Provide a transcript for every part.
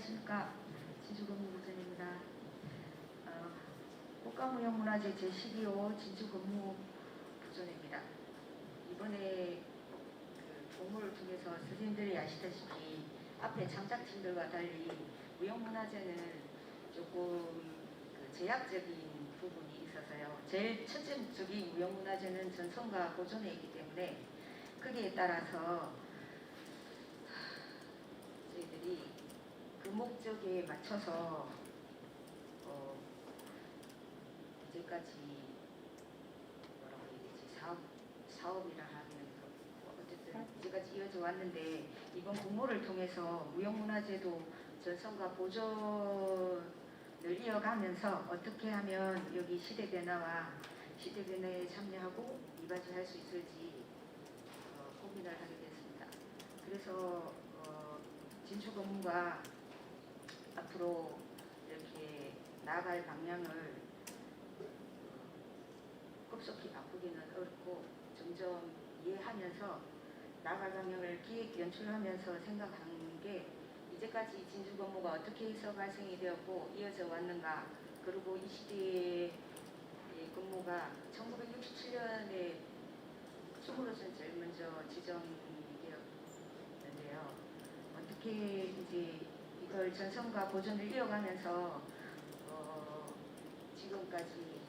안녕하십니까. 진주근무부전입니다. 국가무형문화재 제12호 진주근무부전입니다. 이번에 그 공모를 통해서 선생님들이 아시다시피 앞에 창작팀들과 달리 무형문화재는 조금 제약적인 부분이 있어서요. 제일 첫째적인 무형문화재는 전성과 보존에 있기 때문에 거기에 따라서 저희들이 그 목적에 맞춰서 이제까지 뭐라고 해야 되지, 사업이라 하면 어쨌든 이제까지 이어져 왔는데, 이번 공모를 통해서 무형문화재도 전성과 보존을 이어가면서 어떻게 하면 여기 시대 변화와 시대 변화에 참여하고 이바지할 수 있을지 고민을 하게 됐습니다. 그래서 진주근무가 앞으로 이렇게 나아갈 방향을 급속히 바꾸기는 어렵고 점점 이해하면서 나아갈 방향을 기획 연출하면서 생각한 게, 이제까지 진주근무가 어떻게 해서 발생이 되었고 이어져 왔는가, 그리고 이 시대의 근무가 1967년에 춤으로선 제일 먼저 지정이 되었는데요. 어떻게 이제 이걸 전성과 보존을 이어가면서 지금까지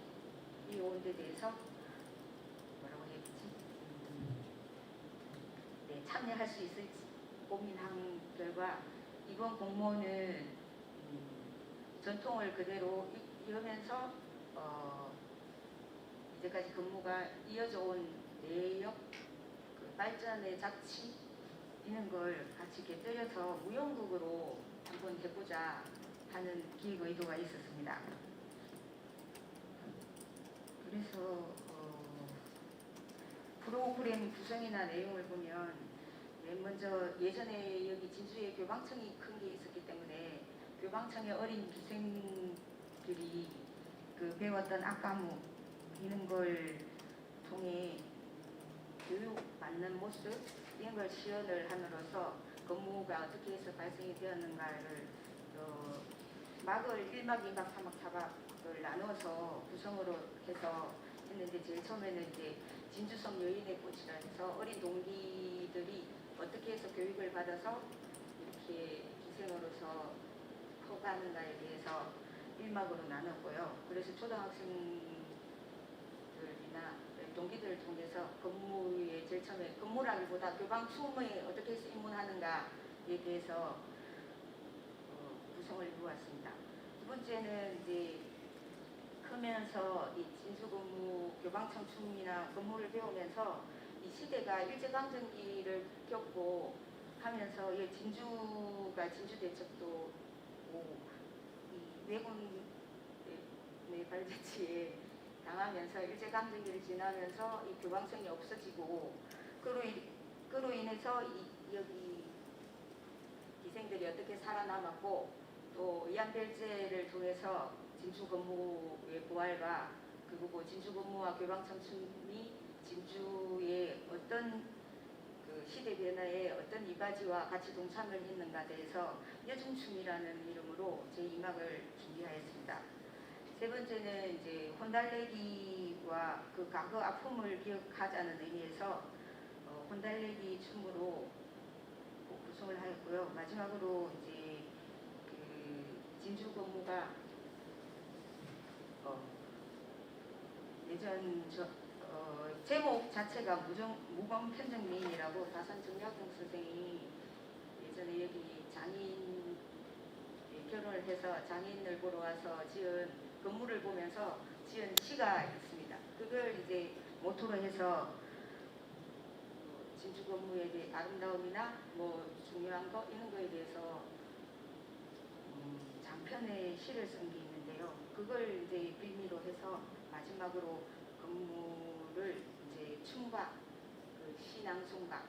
이어온 데 대해서 뭐라고 해야 되지? 네, 참여할 수 있을지 고민한 결과, 이번 공모는 전통을 그대로 이으면서 이제까지 근무가 이어져 온 내역, 그 발전의 장치 이런 걸 같이 곁들여서 무형극으로 한번 해보자 하는 기획 의도가 있었습니다. 그래서 프로그램 구성이나 내용을 보면, 맨 먼저 예전에 여기 진주에 교방청이 큰 게 있었기 때문에 교방청의 어린 기생들이 그 배웠던 악과목 이런 걸 통해 교육받는 모습 이런 걸 시연을 함으로써 근무가 어떻게 해서 발생이 되었는가를 막을 1막, 2막, 3막, 4막을 나눠서 구성으로 해서 했는데, 제일 처음에는 이제 진주섬 여인의 꽃이라 해서 어린 동기들이 어떻게 해서 교육을 받아서 이렇게 기생으로서 커가는가에 대해서 1막으로 나눴고요. 그래서 초등학생들이나 동기들을 통해서 근무에 제일 처음에 근무라기보다 교방 추움에 어떻게 해서 입문하는가에 대해서 구성을 해보았습니다. 두 번째는 이제 크면서 이 진주근무 교방청 춤이나 근무를 배우면서 이 시대가 일제강점기를 겪고 하면서 진주가 진주대첩도 이 왜군의 발자취에 당하면서 일제강점기를 지나면서 이 교방청이 없어지고, 그로 인해서 여기 기생들이 어떻게 살아남았고, 또 이한별제를 통해서 진주근무의 부활과, 그리고 진주근무와 교방청 춤이 진주의 어떤 그 시대 변화에 어떤 이바지와 같이 동참을 했는가 대해서 여중춤이라는 이름으로 제2막을 준비하였습니다. 세 번째는 이제 혼달래기와 그 과거 아픔을 기억하자는 의미에서 혼달래기 춤으로 구성을 하였고요. 마지막으로 이제 그 진주근무가 예전 제목 자체가 무건편정미인이라고 다산 정약용 선생이 예전에 여기 장인 결혼을 해서 장인을 보러 와서 지은 건물을 보면서 지은 시가 있습니다. 그걸 이제 모토로 해서 진주근무에 대해 아름다움이나 뭐 중요한 거 이런 거에 대해서 장편의 시를 쓴 게 있는데요. 그걸 이제 빌미로 해서 마지막으로 근무를 이제 춤과 그 시낭송가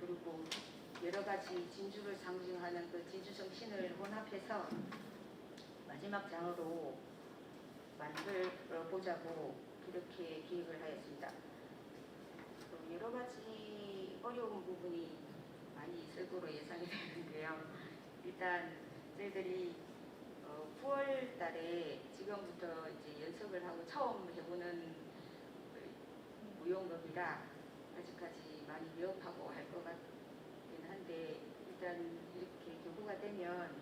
그리고 여러 가지 진주를 상징하는 그 진주 정신을 혼합해서 마지막 장으로 만들어 보자고 이렇게 기획을 하였습니다. 여러 가지 어려운 부분이 많이 있을 거로 예상이 되는데요. 일단 저희들이 9월 달에 지금부터 이제 연습을 하고 처음 해보는 무용업이라 아직까지 많이 위협하고 할 것 같긴 한데 일단 이렇게 교부가 되면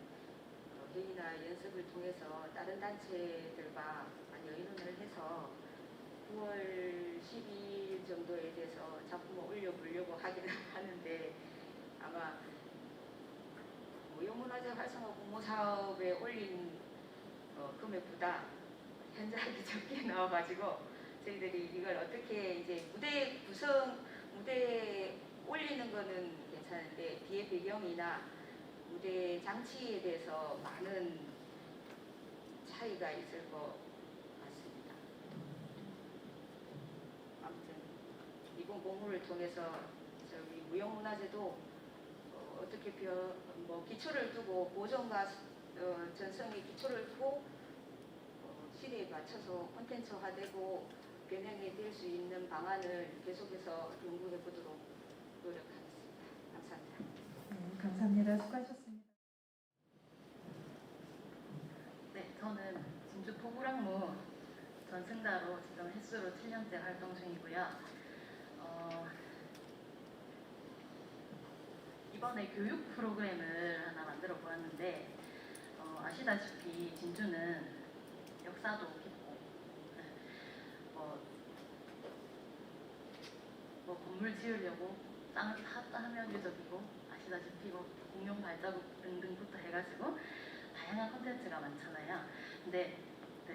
회의나 연습을 통해서 다른 단체들과 많이 의논을 해서 9월 12일 정도에 대해서 작품을 올려보려고 하기는 하는데 아마 무형문화재 활성화 공모 사업에 올린 금액보다 현저하게 적게 나와가지고 저희들이 이걸 어떻게 이제 무대에 올리는 거는 괜찮은데 뒤에 배경이나 무대 장치에 대해서 많은 차이가 있을 것 같습니다. 아무튼 이번 공모를 통해서 저기 무형문화재도 어떻게 기초를 두고 보존과 전성의 기초를 두고 시대에 맞춰서 콘텐츠화되고 변형이 될 수 있는 방안을 계속해서 연구해 보도록 노력하겠습니다. 감사합니다. 네, 감사합니다. 수고하셨습니다. 네, 저는 진주 포구랑무 전승자로 지금 횟수로 7년째 활동 중이고요. 이번에 교육 프로그램을 하나 만들어 보았는데 아시다시피 진주는 역사도 깊고 건물 지으려고 땅을 탔다 하면 유적이고 아시다시피 공룡 발자국 등등부터 해가지고 다양한 콘텐츠가 많잖아요. 근데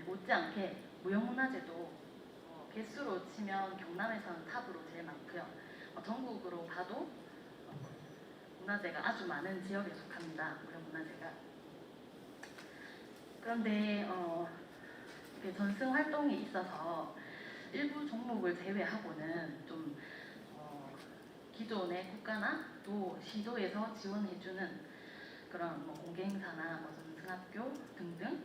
못지않게 무형문화재도 개수로 치면 경남에서는 탑으로 제일 많고요. 전국으로 봐도 문화재가 아주 많은 지역에 속합니다. 무형문화재가. 그런데 이렇게 전승 활동이 있어서 일부 종목을 제외하고는 좀 기존의 국가나 또 시도에서 지원해주는 그런 공개행사나 전승학교 등등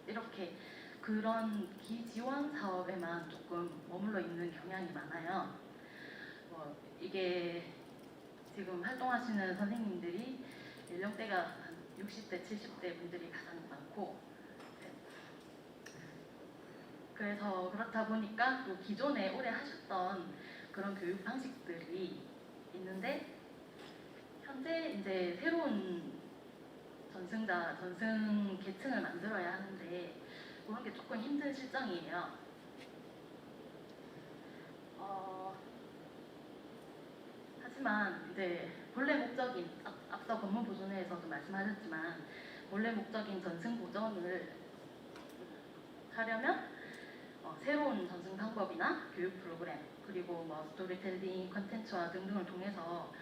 이렇게 그런 기지원 사업에만 조금 머물러 있는 경향이 많아요. 이게 지금 활동하시는 선생님들이 연령대가 한 60대, 70대 분들이 가장 많고 그래서 그렇다 보니까 또 기존에 오래 하셨던 그런 교육 방식들이 있는데 현재 이제 새로운 전승 계층을 만들어야 하는데 그런 게 조금 힘든 실정이에요. 하지만 이제 본래 목적인 앞서 법문 보존회에서도 말씀하셨지만 본래 목적인 전승 보존을 하려면 새로운 전승 방법이나 교육 프로그램 그리고 스토리텔링, 컨텐츠화 등등을 통해서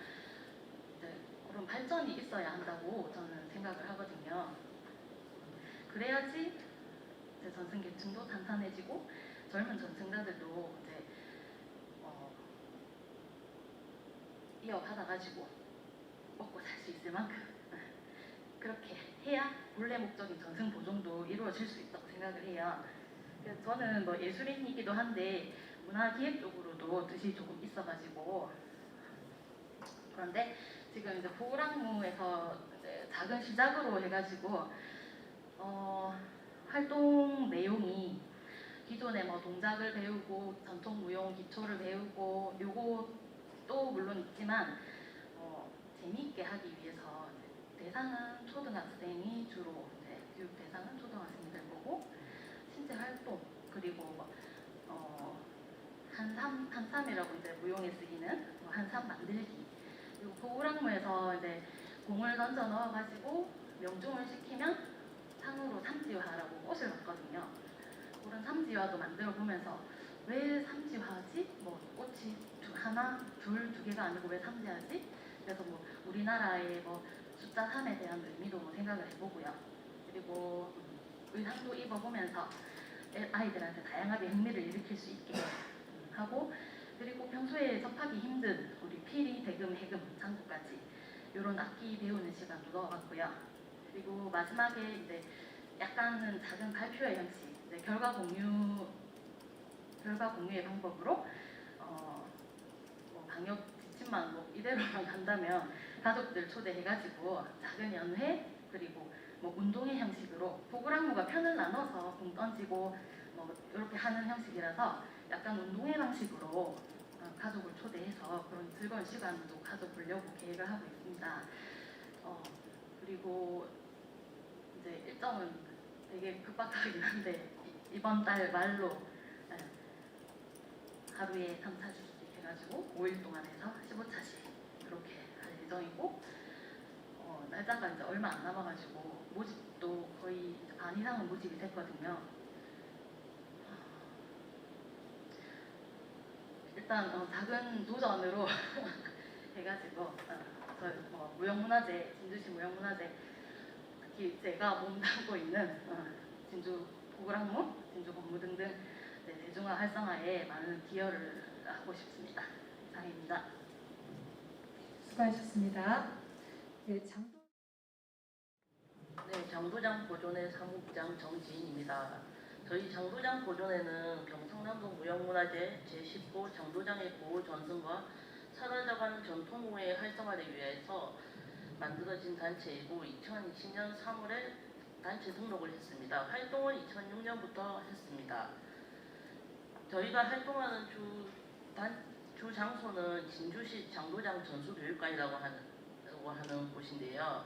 이제 그런 발전이 있어야 한다고 저는 생각을 하거든요. 그래야지 이제 전승 계층도 탄탄해지고 젊은 전승자들도 이제 이어받아가지고 먹고 살 수 있을 만큼 그렇게 해야 본래 목적인 전승 보존도 이루어질 수 있다고 생각을 해요. 그래서 저는 예술인이기도 한데 문화기획 쪽으로도 뜻이 조금 있어가지고 그런데 지금 이제 포구랑무에서 작은 시작으로 해가지고 활동 내용이 기존에 동작을 배우고 전통 무용 기초를 배우고 요것도 물론 있지만 재미있게 하기 위해서 대상은 초등학생이 주로 이제 교육 대상은 초등학생들 보고 신체 활동 그리고 한삼이라고 이제 무용에 쓰이는 한삼 만들기 그리고 포구랑무에서 이제 공을 던져 넣어가지고 명중을 시키면 상으로 삼지화라고 꽃을 받거든요. 그런 삼지화도 만들어 보면서 왜 삼지화하지? 꽃이 하나, 둘, 두 개가 아니고 왜 삼지하지? 그래서 우리나라의 숫자 3에 대한 의미도 생각을 해보고요. 그리고 의상도 입어보면서 아이들한테 다양하게 흥미를 일으킬 수 있게 하고 그리고 평소에 접하기 힘든 우리 피리, 대금, 해금, 장구까지 이런 악기 배우는 시간도 넣어봤고요. 그리고 마지막에 이제 약간은 작은 발표회 형식, 이제 결과 공유의 방법으로 방역 지침만 이대로만 간다면 가족들 초대해가지고 작은 연회 그리고 뭐 운동회 형식으로 보글항모가 편을 나눠서 공 던지고 뭐 이렇게 하는 형식이라서 약간 운동회 방식으로 가족을 초대해서 그런 즐거운 시간도 가져보려고 계획을 하고 있습니다. 그리고 이제 일정은 되게 급박하긴 한데 이번 달 말로 하루에 3, 4주씩 해가지고 5일 동안 해서 15차씩 그렇게 할 예정이고 날짜가 이제 얼마 안 남아가지고 모집도 거의 반 이상은 모집이 됐거든요. 일단 작은 도전으로 해가지고 저희 무형문화재, 진주시 무형문화재 특히 제가 몸담고 있는 진주 보글항모, 진주 건무 등등 대중화 활성화에 많은 기여를 하고 싶습니다. 이상입니다. 수고하셨습니다. 네, 네, 장도장 보존의 사무부장 정지인입니다. 저희 장도장 보존회는 경상남도 무형문화재 제19 장도장의 보호 전승과 사라져가는 전통무의 활성화를 위해서 만들어진 단체이고 2020년 3월에 단체 등록을 했습니다. 활동은 2006년부터 했습니다. 저희가 활동하는 주 장소는 진주시 장도장 전수교육관이라고 하는 곳인데요.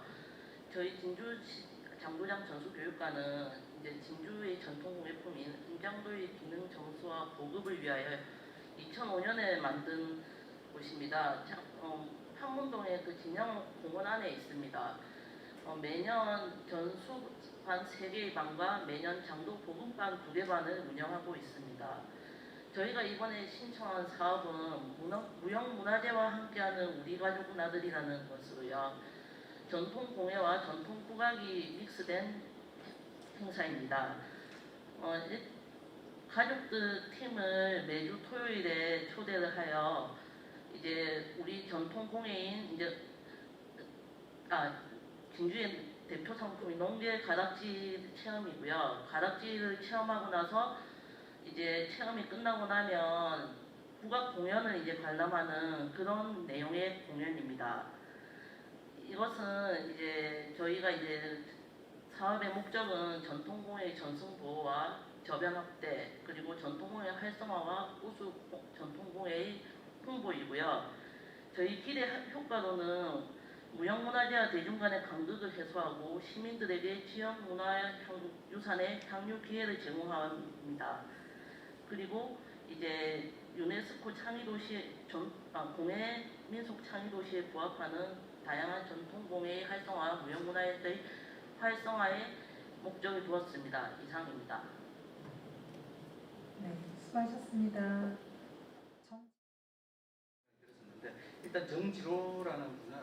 저희 진주시 장도장 전수교육관은 이제 진주의 전통공예품인 임장도의 기능 정수와 보급을 위하여 2005년에 만든 곳입니다. 판문동의 그 진영공원 안에 있습니다. 매년 전수관 3개의 반과 매년 장도 보급관 2개 반을 운영하고 있습니다. 저희가 이번에 신청한 사업은 무형문화재와 함께하는 우리 가족 나들이라는 것으로요. 전통 공예와 전통 국악이 믹스된 행사입니다. 가족들 팀을 매주 토요일에 초대를 하여 이제 우리 전통 공예인 진주의 대표 상품이 농계 가닥지 체험이고요. 가닥지를 체험하고 나서 이제 체험이 끝나고 나면 국악 공연을 이제 관람하는 그런 내용의 공연입니다. 이것은 이제 저희가 이제 사업의 목적은 전통공예 전승 보호와 저변 확대 그리고 전통공예 활성화와 우수 전통공예의 홍보이고요. 저희 기대 효과로는 무형문화재와 대중 간의 간극을 해소하고 시민들에게 지역 문화유산의 향유 기회를 제공합니다. 그리고 이제 유네스코 창의도시 공예 민속 창의도시에 부합하는 다양한 전통공예의 활성화, 무형문화재의 활성화에 목적을 두었습니다. 이상입니다. 네, 수고하셨습니다. 일단 정지로라는 분은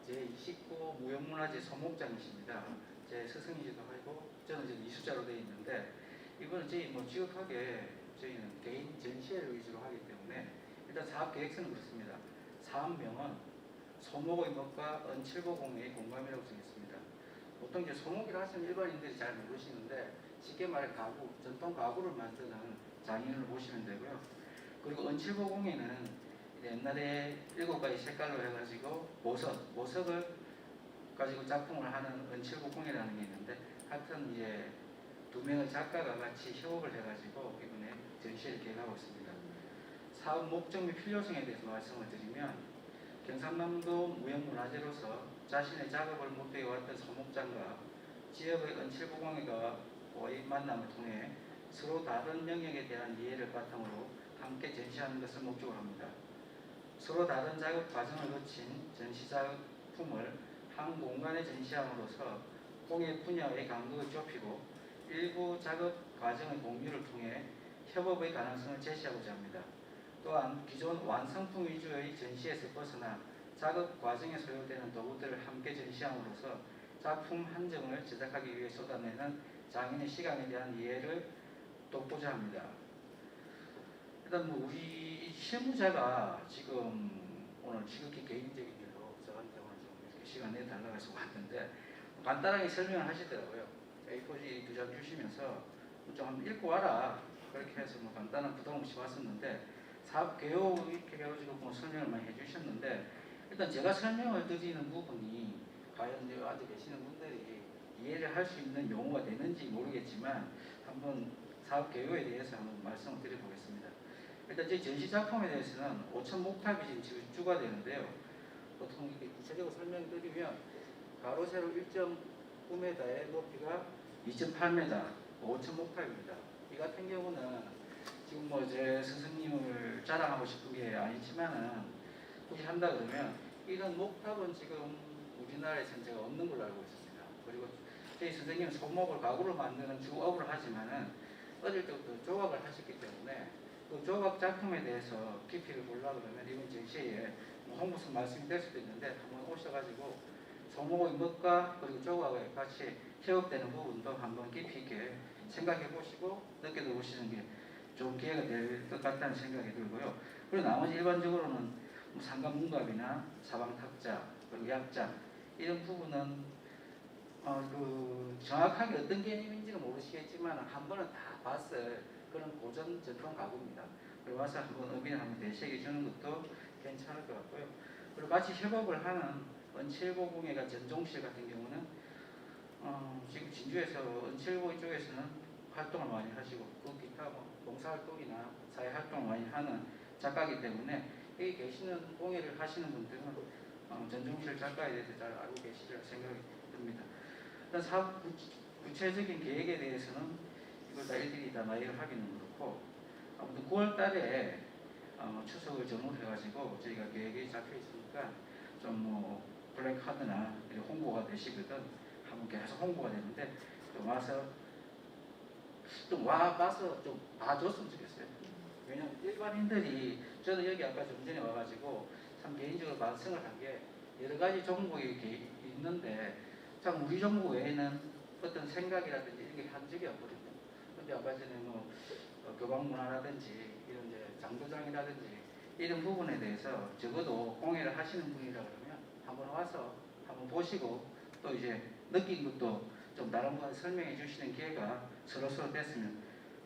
제29 무형문화재 소목장이십니다. 제 스승이기도 하고 저는 지금 이수자로 되어 있는데 이거는 저희 지극하게 저희는 개인 전시회를 위주로 하기 때문에 일단 사업 계획서는 그렇습니다. 사업명은 소목의 먹과 은칠보공의 공감이라고 정했습니다. 보통 이제 소목이라 하시면 일반인들이 잘 모르시는데 쉽게 말해 가구, 전통 가구를 만드는 장인을 보시면 되고요. 그리고 은칠보공에는 옛날에 7가지 색깔로 해가지고 보석을 가지고 작품을 하는 은칠보공이라는 게 있는데 하여튼 이제 2명의 작가가 같이 협업을 해가지고 이번에 전시회를 계획하고 있습니다. 사업 목적 및 필요성에 대해서 말씀을 드리면 경상남도 무형문화재로서 자신의 작업을 목표해 왔던 소목장과 지역의 은칠보공회가의 만남을 통해 서로 다른 영역에 대한 이해를 바탕으로 함께 전시하는 것을 목적으로 합니다. 서로 다른 작업 과정을 거친 전시 작품을 한 공간에 전시함으로써 공예 분야의 간극을 좁히고 일부 작업 과정의 공유를 통해 협업의 가능성을 제시하고자 합니다. 또한 기존 완성품 위주의 전시에서 벗어나 작업 과정에 소요되는 도구들을 함께 전시함으로써 작품 한정을 제작하기 위해 쏟아내는 장인의 시간에 대한 이해를 돕고자 합니다. 일단 우리 실무자가 지금 오늘 지극히 개인적인 일로 저한테 오늘 좀 이렇게 시간 내달라고 해서 왔는데 간단하게 설명을 하시더라고요. A4 2장 주시면서 좀 한번 읽고 와라 그렇게 해서 간단한 부담 없이 왔었는데 사업 개요 이렇게 해가지고 설명을 많이 해주셨는데 일단 제가 설명을 드리는 부분이 과연 여기 앉아 계시는 분들이 이해를 할 수 있는 용어가 되는지 모르겠지만 한번 사업 개요에 대해서 한번 말씀을 드려보겠습니다. 일단 제 전시 작품에 대해서는 5천 목탑이 지금 집주가 되는데요. 보통 이렇게 구체적으로 설명드리면 가로 세로 1.9m의 높이가 2.8m, 5천 목탑입니다. 이 같은 경우는 지금 뭐 제 스승님을 자랑하고 싶은 게 아니지만은 굳이 한다 그러면 이런 목탑은 지금 우리나라에 현재가 없는 걸로 알고 있습니다. 그리고 저희 선생님은 손목을 가구를 만드는 주업을 하지만은 어릴 때부터 조각을 하셨기 때문에 그 조각 작품에 대해서 깊이를 보려고 그러면 이번 전시회에 뭐 홍보선 말씀이 될 수도 있는데 한번 오셔가지고 손목의 멋과 그리고 조각에 같이 협업되는 부분도 한번 깊이 있게 생각해 보시고 느껴 보시는 게 좋은 기회가 될 것 같다는 생각이 들고요. 그리고 나머지 일반적으로는 뭐 상관문갑이나 사방탁자 그리고 약자 이런 부분은 정확하게 어떤 개념인지는 모르시겠지만 한 번은 다 봤을 그런 고전 전통 가구입니다. 그리고 와서 한번 의미를 한번 되새겨 주는 것도 괜찮을 것 같고요. 그리고 같이 협업을 하는 은칠고공예가 전종실 같은 경우는 지금 진주에서 은칠고 쪽에서는 활동을 많이 하시고 그 기타 뭐 봉사활동이나 사회활동을 많이 하는 작가이기 때문에 여기 계시는 공예를 하시는 분들은 전종실 작가에 대해서 잘 알고 계시리라 생각이 듭니다. 일단 사업 구체적인 계획에 대해서는 이걸 다 일일이 다 나열을 하기는 그렇고 아무튼 9월 달에 추석을 전후해가지고 저희가 계획이 잡혀 있으니까 좀 뭐 블랙카드나 홍보가 되시거든 한번 계속 홍보가 되는데 좀 와서 좀 와봐서 좀 봐줬으면 좋겠어요. 왜냐면 일반인들이 저도 여기 아까 좀 전에 와가지고 참 개인적으로 반성을 한 게 여러 가지 종목이 이렇게 있는데 참 우리 종목 외에는 어떤 생각이라든지 이런 게 한 적이 없거든요. 근데 아까 전에 뭐 교방문화라든지 이런 이제 장도장이라든지 이런 부분에 대해서 적어도 공예를 하시는 분이라 그러면 한번 와서 한번 보시고 또 이제 느낀 것도 좀 다른 분한테 설명해 주시는 기회가 서로서로 됐으면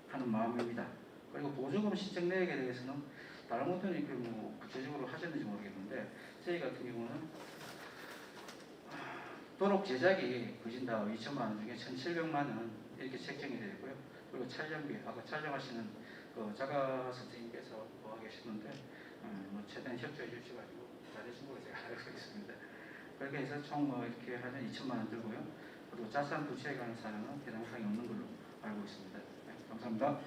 하는 마음입니다. 그리고 보조금 신청 내역에 대해서는 다른 분들이 뭐 구체적으로 하셨는지 모르겠는데 저희 같은 경우는 도록 제작이 거진다 2천만 원 중에 1,700만 원 이렇게 책정이 되어 있고요. 그리고 촬영비 아까 촬영하시는 그 작가 선생님께서 와 계시는데 뭐 최대한 협조해 주셔가지고 잘해준 걸로 제가 알고 있습니다. 그렇게 해서 총 뭐 이렇게 하면 2천만 원 들고요. 그리고 자산 부채에 관한 사항은 해당 사항이 없는 걸로 알고 있습니다. 네, 감사합니다.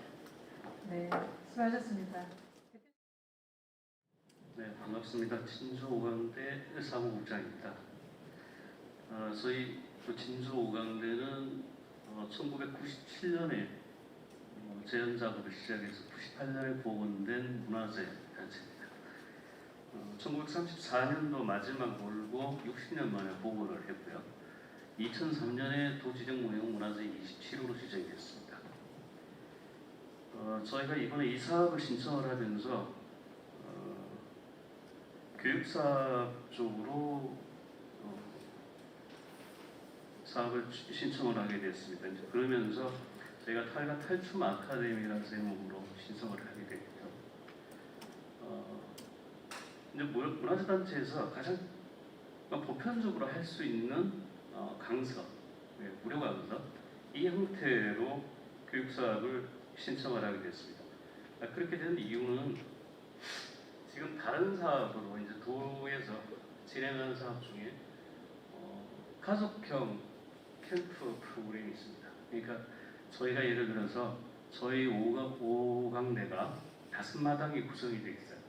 네, 수고하셨습니다. 네, 반갑습니다. 진주 오강대 사무국장입니다. 저희 진주 오강대는 1997년에 재현 작업을 시작해서 98년에 복원된 문화재 단체입니다. 1934년도 마지막 몰고 60년 만에 복원을 했고요. 2003년에 도지정 모형 문화재 27호로 지정이 됐습니다. 저희가 이번에 이 사업을 신청을 하면서 교육사업 쪽으로 사업을 신청을 하게 됐습니다. 이제 그러면서 저희가 탈춤 아카데미라는 제목으로 신청을 하게 됐고요. 이제 문화재 단체에서 가장 보편적으로 할 수 있는 강서, 무료 강서 이 형태로 교육 사업을 신청을 하게 됐습니다. 그렇게 된 이유는 지금 다른 사업으로 이제 도에서 진행하는 사업 중에 가족형 캠프 프로그램이 있습니다. 그러니까 저희가 예를 들어서 저희 오강대가 5마당이 구성이 되어 있어요.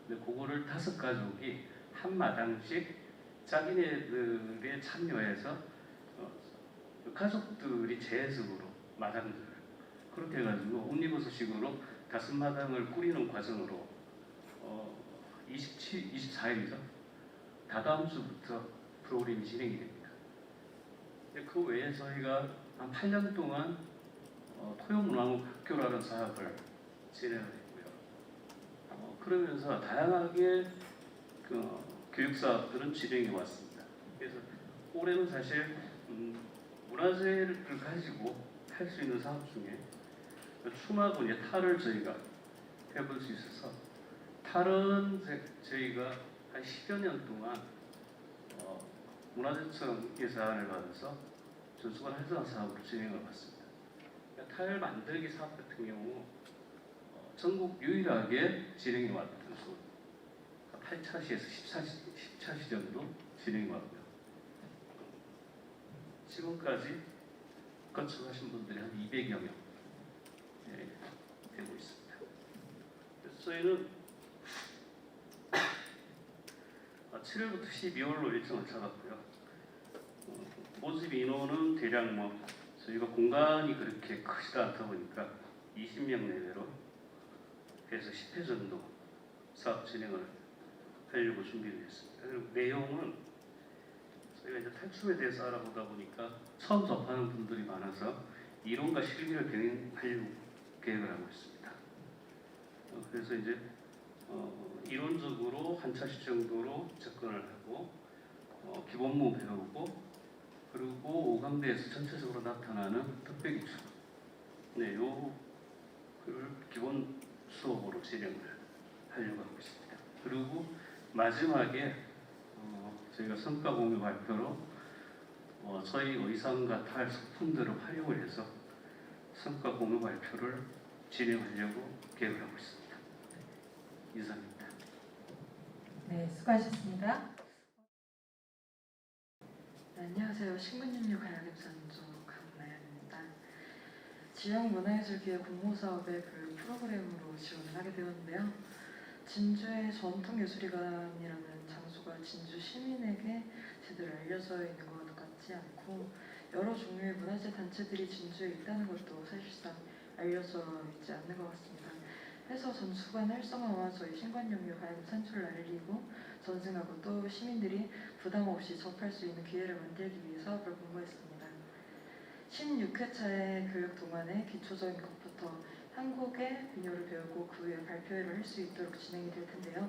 근데 그거를 5가족이 한 마당씩 자기네들에 참여해서 가족들이 재해석으로 마당들을 그렇게 해가지고 옴니버스식으로 5마당을 꾸리는 과정으로 24일이죠. 다다음 주부터 프로그램이 진행이 됩니다. 그 외에 저희가 한 8년 동안 토요문화학교라는 사업을 진행을 했고요. 그러면서 다양하게 교육 사업들은 진행해 왔습니다. 그래서 올해는 사실 문화재를 가지고 할 수 있는 사업 중에 춤하고 이제 탈을 저희가 해볼 수 있어서 탈은 저희가 한 10여 년 동안 문화재청 예산을 받아서 전수관 활성화 사업을 진행을 봤습니다. 그러니까 타일 만들기 사업 같은 경우 전국 유일하게 진행해 왔던 수 8차시에서 10차시 정도 진행해 왔고요. 지금까지 건축하신 분들이 한 200여 명 되고 있습니다. 그래서 저희는 7월부터 12월로 일정을 잡았고요. 모집 인원은 대략 저희가 공간이 그렇게 크지도 않다 보니까 20명 내외로 해서 10회 정도 사업 진행을 하려고 준비를 했습니다. 그리고 내용은 저희가 이제 탈춤에 대해서 알아보다 보니까 처음 접하는 분들이 많아서 이론과 실기를 병행하려고 계획을 하고 있습니다. 그래서 이제 이론적으로 한 차시 정도로 접근을 하고 기본무 배우고 그리고 5강대에서 전체적으로 나타나는 특별기출 요를 기본 수업으로 진행을 하려고 하고 있습니다. 그리고 마지막에 저희가 성과 공유 발표로 저희 의상과 탈 소품들을 활용을 해서 성과 공유 발표를 진행하려고 계획을 하고 있습니다. 이상입니다. 네, 수고하셨습니다. 네, 안녕하세요. 신군님류 가야금산조 강나연입니다. 지역문화예술기획 공모사업의 교육 프로그램으로 지원을 하게 되었는데요. 진주의 전통예술회관이라는 장소가 진주 시민에게 제대로 알려져 있는 것 같지 않고 여러 종류의 문화재 단체들이 진주에 있다는 것도 사실상 알려져 있지 않는 것 같습니다. 해서 전수관 활성화와 저희 신관용류 가야금 산출을 알리고 전승하고 또 시민들이 부담 없이 접할 수 있는 기회를 만들기 위해 사업을 공모했습니다. 16회차의 교육 동안에 기초적인 것부터 한국의 민요를 배우고 그 후에 발표회를 할 수 있도록 진행이 될 텐데요.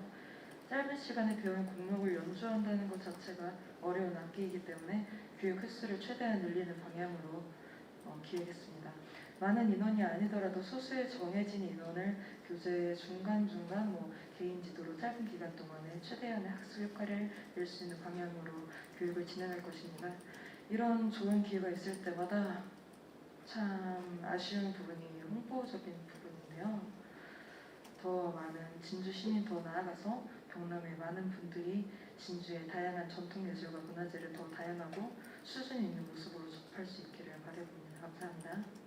짧은 시간에 배운 곡목을 연주한다는 것 자체가 어려운 악기이기 때문에 교육 횟수를 최대한 늘리는 방향으로 기획했습니다. 많은 인원이 아니더라도 소수의 정해진 인원을 교재 중간중간 개인 지도로 짧은 기간 동안에 최대한의 학습 효과를 낼 수 있는 방향으로 교육을 진행할 것입니다. 이런 좋은 기회가 있을 때마다 참 아쉬운 부분이 홍보적인 부분인데요. 더 많은 진주 시민 더 나아가서 경남의 많은 분들이 진주의 다양한 전통예술과 문화재를 더 다양하고 수준 있는 모습으로 접할 수 있기를 바라봅니다. 감사합니다.